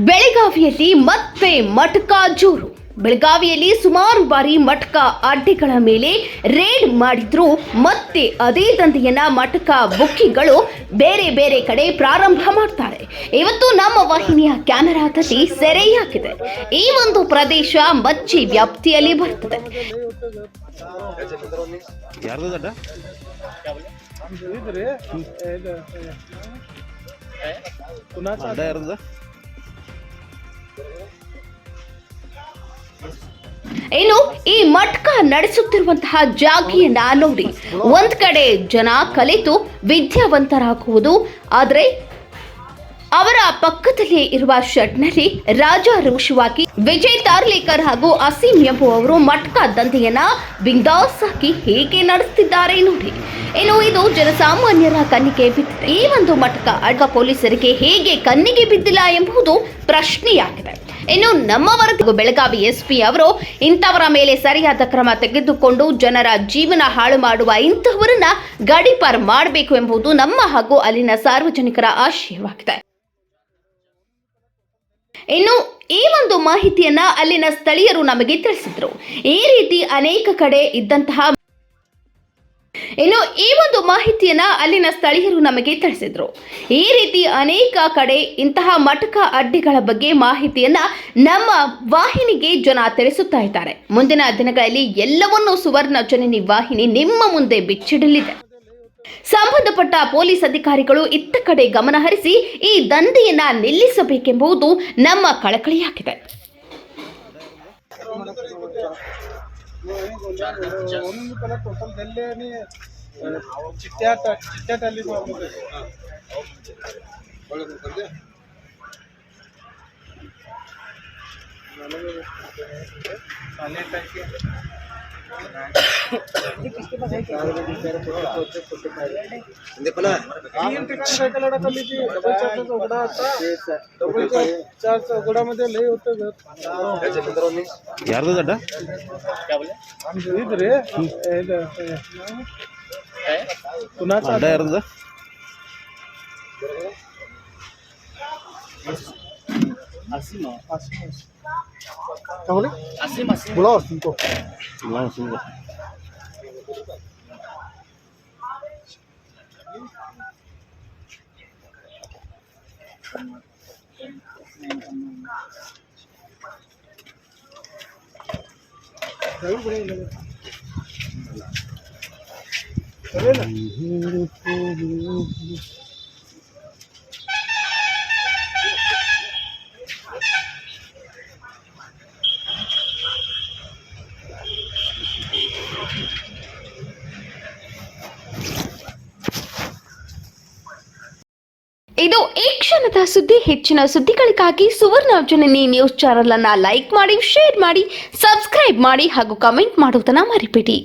ಬೆಳಗಾವಿಯಲ್ಲಿ ಮತ್ತೆ ಮಟಕ ಜೋರು. ಬೆಳಗಾವಿಯಲ್ಲಿ ಸುಮಾರು ಬಾರಿ ಮಟಕ ಅಡ್ಡೆಗಳ ಮೇಲೆ ರೇಡ್ ಮಾಡಿದ್ರು ಮತ್ತೆ ಅದೇ ದಂಧೆಯನ್ನ ಮಟಕ ಬುಕ್ಕಿಗಳು ಬೇರೆ ಬೇರೆ ಕಡೆ ಪ್ರಾರಂಭ ಮಾಡ್ತಾರೆ. ಇವತ್ತು ನಮ್ಮ ವಾಹಿನಿಯ ಕ್ಯಾಮೆರಾದಲ್ಲಿ ಸೆರೆಯಾಗಿದೆ. ಈ ಒಂದು ಪ್ರದೇಶ ಮಚ್ಚಿ ವ್ಯಾಪ್ತಿಯಲ್ಲಿ ಬರ್ತದೆ. ಇನ್ನು ಈ ಮಟಕ ನಡೆಸುತ್ತಿರುವಂತಹ ಜಾಗಿಯನ್ನ ನೋಡಿ, ಒಂದ್ ಕಡೆ ಜನ ಕಲಿತು ವಿದ್ಯಾವಂತರಾಗುವುದು, ಆದರೆ ಅವರ ಪಕ್ಕದಲ್ಲಿ ಇರುವ ಶೆಡ್ನಲ್ಲಿ ರಾಜಾರೋಷವಾಗಿ ವಿಜಯ್ ತಾರ್ಲೇಕರ್ ಹಾಗೂ ಅಸೀಂ ಎಂಬುವವರು ಮಟಕ ದಂಧೆಯನ್ನ ಬಿಂದಾಸ್ ಆಗಿ ಹೇಗೆ ನಡೆಸುತ್ತಿದ್ದಾರೆ ನೋಡಿ. ಇನ್ನು ಇದು ಜನಸಾಮಾನ್ಯರ ಕಣ್ಣಿಗೆ ಬಿದ್ದಿದೆ. ಈ ಒಂದು ಮಟಕ ಅಡ್ಡ ಪೊಲೀಸರಿಗೆ ಹೇಗೆ ಕಣ್ಣಿಗೆ ಬಿದ್ದಿಲ್ಲ ಎಂಬುದು ಪ್ರಶ್ನೆಯಾಗಿದೆ. ಇನ್ನು ನಮ್ಮ ವರದಿಗೂ ಬೆಳಗಾವಿ ಎಸ್ಪಿ ಅವರು ಇಂಥವರ ಮೇಲೆ ಸರಿಯಾದ ಕ್ರಮ ತೆಗೆದುಕೊಂಡು ಜನರ ಜೀವನ ಹಾಳು ಮಾಡುವ ಇಂತಹವರನ್ನ ಗಡೀಪಾರ್ ಮಾಡಬೇಕು ಎಂಬುದು ನಮ್ಮ ಹಾಗೂ ಅಲ್ಲಿನ ಸಾರ್ವಜನಿಕರ ಆಶಯವಾಗಿದೆ. ಇನ್ನು ಈ ಒಂದು ಮಾಹಿತಿಯನ್ನ ಅಲ್ಲಿನ ಸ್ಥಳೀಯರು ನಮಗೆ ತಿಳಿಸಿದ್ರು. ಈ ರೀತಿ ಅನೇಕ ಕಡೆ ಇದ್ದಂತಹ ಈ ರೀತಿ ಅನೇಕ ಕಡೆ ಇಂತಹ ಮಟಕ ಅಡ್ಡೆಗಳ ಬಗ್ಗೆ ಮಾಹಿತಿಯನ್ನ ನಮ್ಮ ವಾಹಿನಿಗೆ ಜನ ತಿಳಿಸುತ್ತಾ ಇದ್ದಾರೆ. ಮುಂದಿನ ದಿನಗಳಲ್ಲಿ ಎಲ್ಲವನ್ನೂ ಸುವರ್ಣ ಜನನಿ ವಾಹಿನಿ ನಿಮ್ಮ ಮುಂದೆ ಬಿಚ್ಚಿಡಲಿದೆ. ಸಂಬಂಧಪಟ್ಟ ಪೊಲೀಸ್ ಅಧಿಕಾರಿಗಳು ಇತ್ತ ಕಡೆ ಗಮನ ಹರಿಸಿ ಈ ದಂಧೆಯನ್ನ ನಿಲ್ಲಿಸಬೇಕೆಂಬುದು ನಮ್ಮ ಕಳಕಳಿಯಾಗಿದೆ. ಇದು ಈ ಕ್ಷಣದ ಸುದ್ದಿ. ಹೆಚ್ಚಿನ ಸುದ್ದಿಗಳಿಗಾಗಿ ಸುವರ್ಣ ಜನನಿ ನ್ಯೂಸ್ ಚಾನೆಲ್ ಅನ್ನ ಲೈಕ್ ಮಾಡಿ, ಶೇರ್ ಮಾಡಿ, ಸಬ್ಸ್ಕ್ರೈಬ್ ಮಾಡಿ ಹಾಗೂ ಕಮೆಂಟ್ ಮಾಡುವುದನ್ನ ಮರಿಬೇಡಿ.